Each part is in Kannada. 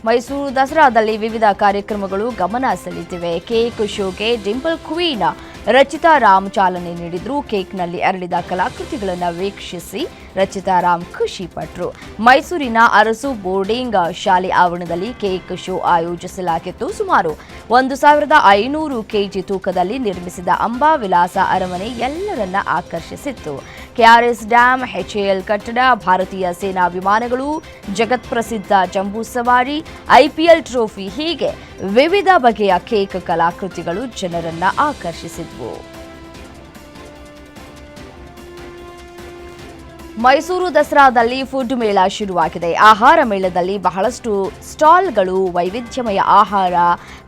ಮೈಸೂರು ದಸರಾದಲ್ಲಿ ವಿವಿಧ ಕಾರ್ಯಕ್ರಮಗಳು ಗಮನ ಸೆಳೆದಿವೆ. ಕೇಕ್ ಶೋಗೆ ಡಿಂಪಲ್ ಕ್ವೀನ್ ರಚಿತಾ ರಾಮ್ ಚಾಲನೆ ನೀಡಿದ್ರು. ಕೇಕ್ನಲ್ಲಿ ಅರಳಿದ ಕಲಾಕೃತಿಗಳನ್ನು ವೀಕ್ಷಿಸಿ ರಚಿತಾ ರಾಮ್ ಖುಷಿ ಪಟ್ಟರು. ಮೈಸೂರಿನ ಅರಸು ಬೋರ್ಡಿಂಗ್ ಶಾಲೆ ಆವರಣದಲ್ಲಿ ಕೇಕ್ ಶೋ ಆಯೋಜಿಸಲಾಗಿತ್ತು. ಸುಮಾರು 1500 ಕೆಜಿ ತೂಕದಲ್ಲಿ ನಿರ್ಮಿಸಿದ ಅಂಬಾವಿಲಾಸ ಅರಮನೆ ಎಲ್ಲರನ್ನ ಆಕರ್ಷಿಸಿತ್ತು. ಕೆಆರ್ಎಸ್ ಡ್ಯಾಂ, ಎಚ್ಎಎಲ್ ಕಟ್ಟಡ, ಭಾರತೀಯ ಸೇನಾ ವಿಮಾನಗಳು, ಜಗತ್ಪ್ರಸಿದ್ಧ ಜಂಬೂ ಸವಾರಿ, ಐಪಿಎಲ್ ಟ್ರೋಫಿ ಹೀಗೆ ವಿವಿಧ ಬಗೆಯ ಕೇಕ್ ಕಲಾಕೃತಿಗಳು ಜನರನ್ನ ಆಕರ್ಷಿಸಿದ್ವು. ಮೈಸೂರು ದಸರಾದಲ್ಲಿ ಫುಡ್ ಮೇಳ ಶುರುವಾಗಿದೆ. ಆಹಾರ ಮೇಳದಲ್ಲಿ ಬಹಳಷ್ಟು ಸ್ಟಾಲ್ಗಳು ವೈವಿಧ್ಯಮಯ ಆಹಾರ,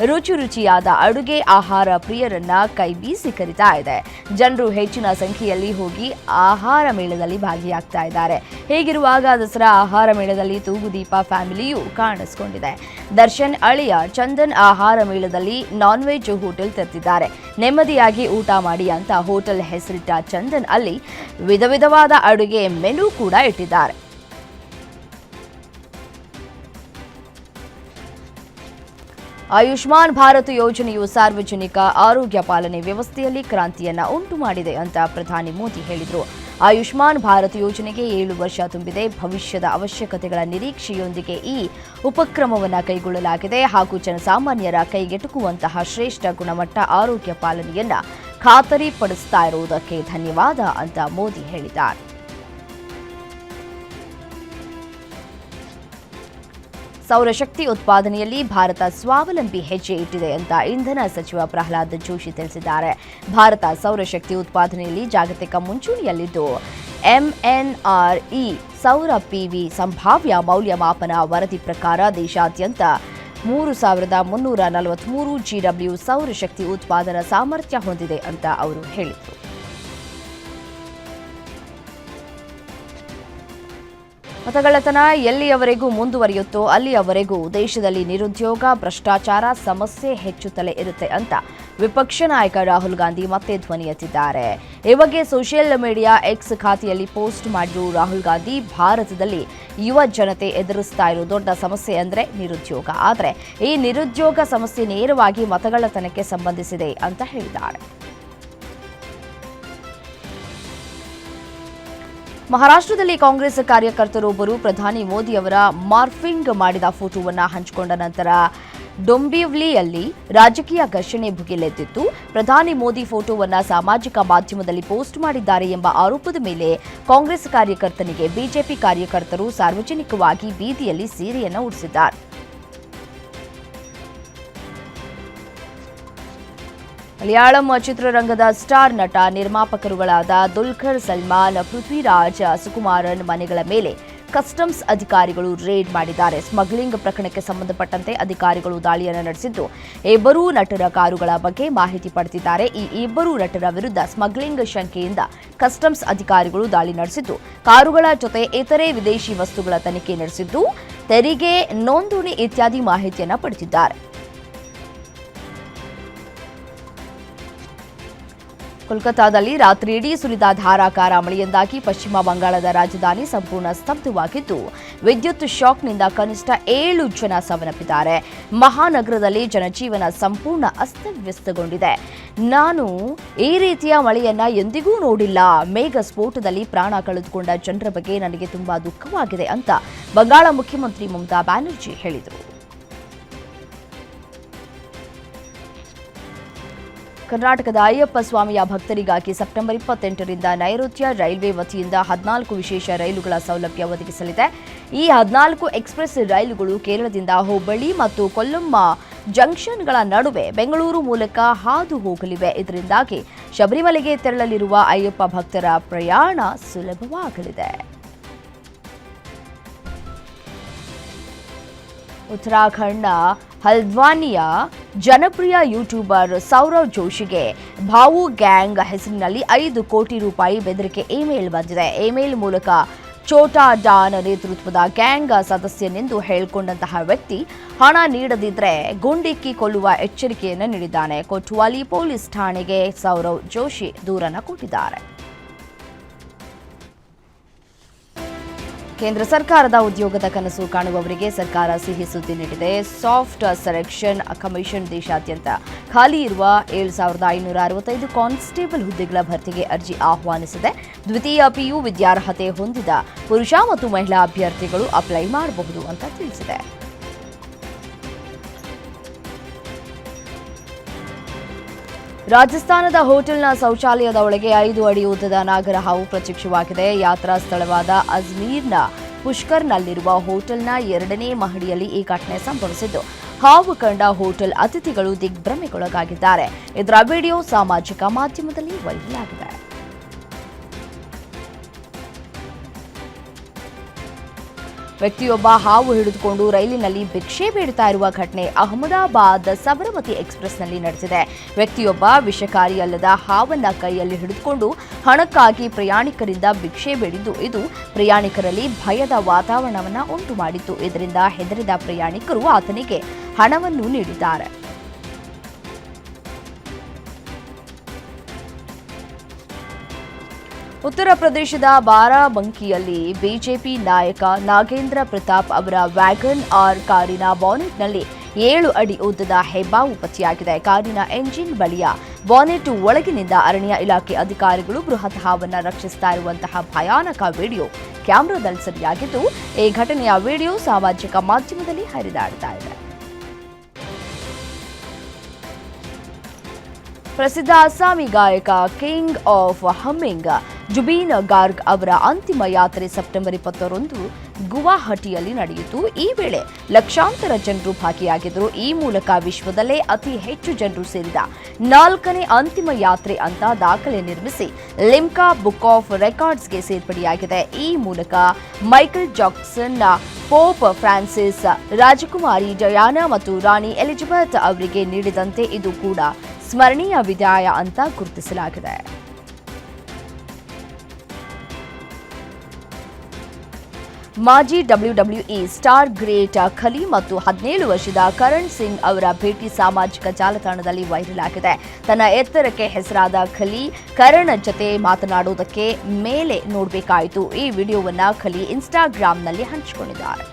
ರುಚಿಯಾದ ಅಡುಗೆ, ಆಹಾರ ಪ್ರಿಯರನ್ನ ಕೈಬೀಸಿ ಕರೀತಾ ಇದೆ. ಜನರು ಹೆಚ್ಚಿನ ಸಂಖ್ಯೆಯಲ್ಲಿ ಹೋಗಿ ಆಹಾರ ಮೇಳದಲ್ಲಿ ಭಾಗಿಯಾಗ್ತಾ ಇದ್ದಾರೆ. ಹೀಗಿರುವಾಗ ದಸರಾ ಆಹಾರ ಮೇಳದಲ್ಲಿ ತೂಗುದೀಪ ಫ್ಯಾಮಿಲಿಯೂ ಕಾಣಿಸಿಕೊಂಡಿದೆ. ದರ್ಶನ್ ಅಳಿಯ ಚಂದನ್ ಆಹಾರ ಮೇಳದಲ್ಲಿ ನಾನ್ ವೆಜ್ ಹೋಟೆಲ್ ತೆರೆದಿದ್ದಾರೆ. ನೆಮ್ಮದಿಯಾಗಿ ಊಟ ಮಾಡಿ ಅಂತ ಹೋಟೆಲ್ ಹೆಸರಿಟ್ಟ ಚಂದನ್ ಅಲ್ಲಿ ವಿಧವಾದ ಅಡುಗೆ ಮೆನು ಕೂಡ ಇಟ್ಟಿದ್ದಾರೆ. ಆಯುಷ್ಮಾನ್ ಭಾರತ್ ಯೋಜನೆಯು ಸಾರ್ವಜನಿಕ ಆರೋಗ್ಯ ಪಾಲನೆ ವ್ಯವಸ್ಥೆಯಲ್ಲಿ ಕ್ರಾಂತಿಯನ್ನ ಉಂಟು ಮಾಡಿದೆ ಅಂತ ಪ್ರಧಾನಿ ಮೋದಿ ಹೇಳಿದರು. ಆಯುಷ್ಮಾನ್ ಭಾರತ್ ಯೋಜನೆಗೆ 7 ವರ್ಷ ತುಂಬಿದೆ. ಭವಿಷ್ಯದ ಅವಶ್ಯಕತೆಗಳ ನಿರೀಕ್ಷೆಯೊಂದಿಗೆ ಈ ಉಪಕ್ರಮವನ್ನು ಕೈಗೊಳ್ಳಲಾಗಿದೆ ಹಾಗೂ ಜನಸಾಮಾನ್ಯರ ಕೈಗೆಟುಕುವಂತಹ ಶ್ರೇಷ್ಠ ಗುಣಮಟ್ಟ ಆರೋಗ್ಯ ಪಾಲನೆಯನ್ನ ಖಾತರಿಪಡಿಸ್ತಾ ಇರುವುದಕ್ಕೆ ಧನ್ಯವಾದ ಅಂತ ಮೋದಿ ಹೇಳಿದ್ದಾರೆ. ಸೌರಶಕ್ತಿ ಉತ್ಪಾದನೆಯಲ್ಲಿ ಭಾರತ ಸ್ವಾವಲಂಬಿ ಹೆಜ್ಜೆ ಇಟ್ಟಿದೆ ಅಂತ ಇಂಧನ ಸಚಿವ ಪ್ರಹ್ಲಾದ್ ಜೋಶಿ ತಿಳಿಸಿದ್ದಾರೆ. ಭಾರತ ಸೌರಶಕ್ತಿ ಉತ್ಪಾದನೆಯಲ್ಲಿ ಜಾಗತಿಕ ಮುಂಚೂಣಿಯಲ್ಲಿದ್ದು, ಎಂಎನ್ಆರ್ಇ ಸೌರ ಪಿವಿ ಸಂಭಾವ್ಯ ಮೌಲ್ಯಮಾಪನ ವರದಿ ಪ್ರಕಾರ ದೇಶಾದ್ಯಂತ 3343 ಜಿಡಬ್ಲ್ಯೂ ಸೌರಶಕ್ತಿ ಉತ್ಪಾದನಾ ಸಾಮರ್ಥ್ಯ ಹೊಂದಿದೆ ಅಂತ ಅವರು ಹೇಳಿದರು. ಮತಗಳ್ಳತನ ಎಲ್ಲಿಯವರೆಗೂ ಮುಂದುವರಿಯುತ್ತೋ ಅಲ್ಲಿಯವರೆಗೂ ದೇಶದಲ್ಲಿ ನಿರುದ್ಯೋಗ, ಭ್ರಷ್ಟಾಚಾರ ಸಮಸ್ಯೆ ಹೆಚ್ಚುತ್ತಲೇ ಇರುತ್ತೆ ಅಂತ ವಿಪಕ್ಷ ನಾಯಕ ರಾಹುಲ್ ಗಾಂಧಿ ಮತ್ತೆ ಧ್ವನಿ ಎತ್ತಿದ್ದಾರೆ. ಈ ಬಗ್ಗೆ ಸೋಷಿಯಲ್ ಮೀಡಿಯಾ ಎಕ್ಸ್ ಖಾತೆಯಲ್ಲಿ ಪೋಸ್ಟ್ ಮಾಡಿರುವ ರಾಹುಲ್ ಗಾಂಧಿ, ಭಾರತದಲ್ಲಿ ಯುವ ಜನತೆ ಎದುರಿಸ್ತಾ ಇರೋ ದೊಡ್ಡ ಸಮಸ್ಯೆ ಅಂದ್ರೆ ನಿರುದ್ಯೋಗ. ಆದರೆ ಈ ನಿರುದ್ಯೋಗ ಸಮಸ್ಯೆ ನೇರವಾಗಿ ಮತಗಳ್ಳತನಕ್ಕೆ ಸಂಬಂಧಿಸಿದೆ ಅಂತ ಹೇಳಿದ್ದಾರೆ. ಮಹಾರಾಷ್ಟ್ರದಲ್ಲಿ ಕಾಂಗ್ರೆಸ್ ಕಾರ್ಯಕರ್ತರೊಬ್ಬರು ಪ್ರಧಾನಿ ಮೋದಿ ಅವರ ಮಾರ್ಫಿಂಗ್ ಮಾಡಿದ ಫೋಟೋವನ್ನು ಹಂಚಿಕೊಂಡ ನಂತರ ಡೊಂಬಿವ್ಲಿಯಲ್ಲಿ ರಾಜಕೀಯ ಘರ್ಷಣೆ ಭುಗಿಲೆದ್ದಿತ್ತು. ಪ್ರಧಾನಿ ಮೋದಿ ಫೋಟೋವನ್ನು ಸಾಮಾಜಿಕ ಮಾಧ್ಯಮದಲ್ಲಿ ಪೋಸ್ಟ್ ಮಾಡಿದ್ದಾರೆ ಎಂಬ ಆರೋಪದ ಮೇಲೆ ಕಾಂಗ್ರೆಸ್ ಕಾರ್ಯಕರ್ತನಿಗೆ ಬಿಜೆಪಿ ಕಾರ್ಯಕರ್ತರು ಸಾರ್ವಜನಿಕವಾಗಿ ಬೀದಿಯಲ್ಲಿ ಸೀರೆಯನ್ನು ಉಡಿಸಿದ್ದಾರೆ. ಮಲಯಾಳಂ ಚಿತ್ರರಂಗದ ಸ್ಟಾರ್ ನಟ ನಿರ್ಮಾಪಕರುಗಳಾದ ದುಲ್ಕರ್ ಸಲ್ಮಾನ್, ಪೃಥ್ವಿರಾಜ್, ಸುಕುಮಾರನ್ ಮನೆಗಳ ಮೇಲೆ ಕಸ್ಟಮ್ಸ್ ಅಧಿಕಾರಿಗಳು ರೇಡ್ ಮಾಡಿದ್ದಾರೆ. ಸ್ಮಗ್ಲಿಂಗ್ ಪ್ರಕರಣಕ್ಕೆ ಸಂಬಂಧಪಟ್ಟಂತೆ ಅಧಿಕಾರಿಗಳು ದಾಳಿಯನ್ನು ನಡೆಸಿದ್ದು, ಇಬ್ಬರೂ ನಟರ ಕಾರುಗಳ ಬಗ್ಗೆ ಮಾಹಿತಿ ಪಡೆದಿದ್ದಾರೆ. ಈ ಇಬ್ಬರೂ ನಟರ ವಿರುದ್ಧ ಸ್ಮಗ್ಲಿಂಗ್ ಶಂಕೆಯಿಂದ ಕಸ್ಟಮ್ಸ್ ಅಧಿಕಾರಿಗಳು ದಾಳಿ ನಡೆಸಿದ್ದು, ಕಾರುಗಳ ಜೊತೆ ಇತರೆ ವಿದೇಶಿ ವಸ್ತುಗಳ ತನಿಖೆ ನಡೆಸಿದ್ದು, ತೆರಿಗೆ, ನೋಂದಣಿ ಇತ್ಯಾದಿ ಮಾಹಿತಿಯನ್ನು ಪಡೆದಿದ್ದಾರೆ. ಕೋಲ್ಕತಾದಲ್ಲಿ ರಾತ್ರಿಯಿಡೀ ಸುರಿದ ಧಾರಾಕಾರ ಮಳೆಯಿಂದಾಗಿ ಪಶ್ಚಿಮ ಬಂಗಾಳದ ರಾಜಧಾನಿ ಸಂಪೂರ್ಣ ಸ್ತಬ್ಧವಾಗಿದ್ದು, ವಿದ್ಯುತ್ ಶಾಕ್ನಿಂದ ಕನಿಷ್ಠ 7 ಜನ ಸಾವನ್ನಪ್ಪಿದ್ದಾರೆ. ಮಹಾನಗರದಲ್ಲಿ ಜನಜೀವನ ಸಂಪೂರ್ಣ ಅಸ್ತವ್ಯಸ್ತಗೊಂಡಿದೆ. ನಾನು ಈ ರೀತಿಯ ಮಳೆಯನ್ನ ಎಂದಿಗೂ ನೋಡಿಲ್ಲ. ಮೇಘ ಸ್ಫೋಟದಲ್ಲಿ ಪ್ರಾಣ ಕಳೆದುಕೊಂಡ ಜನರ ಬಗ್ಗೆ ನನಗೆ ತುಂಬಾ ದುಃಖವಾಗಿದೆ ಅಂತ ಬಂಗಾಳ ಮುಖ್ಯಮಂತ್ರಿ ಮಮತಾ ಬ್ಯಾನರ್ಜಿ ಹೇಳಿದರು. ಕರ್ನಾಟಕದ ಅಯ್ಯಪ್ಪ ಸ್ವಾಮಿಯ ಭಕ್ತರಿಗಾಗಿ ಸೆಪ್ಟೆಂಬರ್ 28ರಿಂದ ನೈಋತ್ಯ ರೈಲ್ವೆ ವತಿಯಿಂದ 14 ವಿಶೇಷ ರೈಲುಗಳ ಸೌಲಭ್ಯ ಒದಗಿಸಲಿದೆ. ಈ 14 ಎಕ್ಸ್ಪ್ರೆಸ್ ರೈಲುಗಳು ಕೇರಳದಿಂದ ಹುಬ್ಬಳ್ಳಿ ಮತ್ತು ಕೊಲ್ಲಂ ಜಂಕ್ಷನ್ಗಳ ನಡುವೆ ಬೆಂಗಳೂರು ಮೂಲಕ ಹಾದು ಹೋಗಲಿವೆ. ಇದರಿಂದಾಗಿ ಶಬರಿಮಲೆಗೆ ತೆರಳಲಿರುವ ಅಯ್ಯಪ್ಪ ಭಕ್ತರ ಪ್ರಯಾಣ ಸುಲಭವಾಗಲಿದೆ. ಉತ್ತರಾಖಂಡ್ನ ಹಲ್ದ್ವಾನಿಯ ಜನಪ್ರಿಯ ಯೂಟ್ಯೂಬರ್ ಸೌರವ್ ಜೋಶಿಗೆ ಭಾವು ಗ್ಯಾಂಗ್ ಹೆಸರಿನಲ್ಲಿ 5 ಕೋಟಿ ರೂಪಾಯಿ ಬೆದರಿಕೆ ಇಮೇಲ್ ಬಂದಿದೆ. ಇಮೇಲ್ ಮೂಲಕ ಛೋಟಾ ಡಾನ್ ನೇತೃತ್ವದ ಗ್ಯಾಂಗ್ ಸದಸ್ಯನೆಂದು ಹೇಳಿಕೊಂಡಂತಹ ವ್ಯಕ್ತಿ ಹಣ ನೀಡದಿದ್ದರೆ ಗುಂಡಿಕ್ಕಿ ಕೊಲ್ಲುವ ಎಚ್ಚರಿಕೆಯನ್ನು ನೀಡಿದ್ದಾನೆ. ಕೊಟ್ವಾಲಿ ಪೊಲೀಸ್ ಠಾಣೆಗೆ ಸೌರವ್ ಜೋಶಿ ದೂರನ್ನು ಕೊಟ್ಟಿದ್ದಾರೆ. ಕೇಂದ್ರ ಸರ್ಕಾರದ ಉದ್ಯೋಗದ ಕನಸು ಕಾಣುವವರಿಗೆ ಸರ್ಕಾರ ಸಿಹಿ ಸುದ್ದಿ ನೀಡಿದೆ. ಸಾಫ್ಟ್ ಸೆಲೆಕ್ಷನ್ ಕಮಿಷನ್ ದೇಶಾದ್ಯಂತ ಖಾಲಿ ಇರುವ 7,565 ಕಾನ್ಸ್ಟೇಬಲ್ ಹುದ್ದೆಗಳ ಭರ್ತಿಗೆ ಅರ್ಜಿ ಆಹ್ವಾನಿಸಿದೆ. ದ್ವಿತೀಯ ಪಿಯು ವಿದ್ಯಾರ್ಹತೆ ಹೊಂದಿದ ಪುರುಷ ಮತ್ತು ಮಹಿಳಾ ಅಭ್ಯರ್ಥಿಗಳು ಅಪ್ಲೈ ಮಾಡಬಹುದು ಅಂತ ತಿಳಿಸಿದೆ. ರಾಜಸ್ಥಾನದ ಹೋಟೆಲ್ನ ಶೌಚಾಲಯದ ಒಳಗೆ 5 ಅಡಿ ಉದ್ದದ ನಾಗರ ಹಾವು ಪ್ರತ್ಯಕ್ಷವಾಗಿದೆ. ಯಾತ್ರಾ ಸ್ಥಳವಾದ ಅಜ್ಮೀರ್ನ ಪುಷ್ಕರ್ನಲ್ಲಿರುವ ಹೋಟೆಲ್ನ 2ನೇ ಮಹಡಿಯಲ್ಲಿ ಈ ಘಟನೆ ಸಂಭವಿಸಿದ್ದು, ಹಾವು ಕಂಡ ಹೋಟೆಲ್ ಅತಿಥಿಗಳು ದಿಗ್ಭ್ರಮೆಗೊಳಗಾಗಿದ್ದಾರೆ. ಇದರ ವಿಡಿಯೋ ಸಾಮಾಜಿಕ ಮಾಧ್ಯಮದಲ್ಲಿ ವೈರಲ್ ಆಗಿದೆ. ವ್ಯಕ್ತಿಯೊಬ್ಬ ಹಾವು ಹಿಡಿದುಕೊಂಡು ರೈಲಿನಲ್ಲಿ ಭಿಕ್ಷೆ ಬೇಡುತ್ತಾ ಇರುವ ಘಟನೆ ಅಹಮದಾಬಾದ್ ಸಬರಮತಿ ಎಕ್ಸ್‌ಪ್ರೆಸ್‌ನಲ್ಲಿ ನಡೆದಿದೆ. ವ್ಯಕ್ತಿಯೊಬ್ಬ ವಿಷಕಾರಿ ಅಲ್ಲದ ಹಾವನ್ನ ಕೈಯಲ್ಲಿ ಹಿಡಿದುಕೊಂಡು ಹಣಕ್ಕಾಗಿ ಪ್ರಯಾಣಿಕರಿಂದ ಭಿಕ್ಷೆ ಬೇಡಿದ್ದು, ಇದು ಪ್ರಯಾಣಿಕರಲ್ಲಿ ಭಯದ ವಾತಾವರಣವನ್ನು ಉಂಟು ಮಾಡಿತ್ತು. ಇದರಿಂದ ಹೆದರಿದ ಪ್ರಯಾಣಿಕರು ಆತನಿಗೆ ಹಣವನ್ನು ನೀಡಿದ್ದಾರೆ. ಉತ್ತರ ಪ್ರದೇಶದ ಬಾರಾಬಂಕಿಯಲ್ಲಿ ಬಿಜೆಪಿ ನಾಯಕ ನಾಗೇಂದ್ರ ಪ್ರತಾಪ್ ಅವರ ವ್ಯಾಗನ್ ಆರ್ ಕಾರಿನ ಬಾನೆಟ್ನಲ್ಲಿ 7 ಅಡಿ ಉದ್ದದ ಹೆಬ್ಬಾವು ಪತ್ತೆಯಾಗಿದೆ. ಕಾರಿನ ಎಂಜಿನ್ ಬಳಿಯ ಬಾನೆಟ್ ಒಳಗಿನಿಂದ ಅರಣ್ಯ ಇಲಾಖೆ ಅಧಿಕಾರಿಗಳು ಬೃಹತ್ ಹಾವನ್ನು ರಕ್ಷಿಸ್ತಾ ಇರುವಂತಹ ಭಯಾನಕ ವಿಡಿಯೋ ಕ್ಯಾಮೆರಾದಲ್ಲಿ ಸೆರೆಯಾಗಿದ್ದು, ಈ ಘಟನೆಯ ವಿಡಿಯೋ ಸಾಮಾಜಿಕ ಮಾಧ್ಯಮದಲ್ಲಿ ಹರಿದಾಡ್ತಾ ಇದೆ. ಪ್ರಸಿದ್ಧ ಅಸ್ಸಾಮಿ ಗಾಯಕ ಕಿಂಗ್ ಆಫ್ ಹಮ್ಮಿಂಗ್ ಜುಬೀನ್ ಗಾರ್ಗ್ ಅವರ ಅಂತಿಮ ಯಾತ್ರೆ ಸೆಪ್ಟೆಂಬರ್ 20ರಂದು ಗುವಾಹಟಿಯಲ್ಲಿ ನಡೆಯಿತು. ಈ ವೇಳೆ ಲಕ್ಷಾಂತರ ಜನರು ಭಾಗಿಯಾಗಿದ್ದರು. ಈ ಮೂಲಕ ವಿಶ್ವದಲ್ಲೇ ಅತಿ ಹೆಚ್ಚು ಜನರು ಸೇರಿದ 4ನೇ ಅಂತಿಮ ಯಾತ್ರೆ ಅಂತ ದಾಖಲೆ ನಿರ್ಮಿಸಿ ಲಿಮ್ಕಾ ಬುಕ್ ಆಫ್ ರೆಕಾರ್ಡ್ಸ್ಗೆ ಸೇರ್ಪಡೆಯಾಗಿದೆ. ಈ ಮೂಲಕ ಮೈಕಲ್ ಜಾಕ್ಸನ್, ಪೋಪ್ ಫ್ರಾನ್ಸಿಸ್, ರಾಜಕುಮಾರಿ ಡಯಾನಾ ಮತ್ತು ರಾಣಿ ಎಲಿಜಬೆತ್ ಅವರಿಗೆ ನೀಡಿದಂತೆ ಇದು ಕೂಡ ಸ್ಮರಣೀಯ ವಿದಾಯ ಅಂತ ಗುರುತಿಸಲಾಗಿದೆ. ಮಾಜಿ ಡಬ್ಲ್ಯೂಡಬ್ಲ್ಯೂಇ ಸ್ಟಾರ್ ಗ್ರೇಟ್ ಖಲಿ ಮತ್ತು 17 ವರ್ಷದ ಕರಣ್ ಸಿಂಗ್ ಅವರ ಭೇಟಿ ಸಾಮಾಜಿಕ ಜಾಲತಾಣದಲ್ಲಿ ವೈರಲ್ ಆಗಿದೆ. ತನ್ನ ಎತ್ತರಕ್ಕೆ ಹೆಸರಾದ ಖಲಿ ಕರಣ್ ಜತೆ ಮಾತನಾಡುವುದಕ್ಕೆ ಮೇಲೆ ನೋಡಬೇಕಾಯಿತು. ಈ ವಿಡಿಯೋವನ್ನ ಖಲಿ ಇನ್ಸ್ಟಾಗ್ರಾಂನಲ್ಲಿ ಹಂಚಿಕೊಂಡಿದ್ದಾರೆ.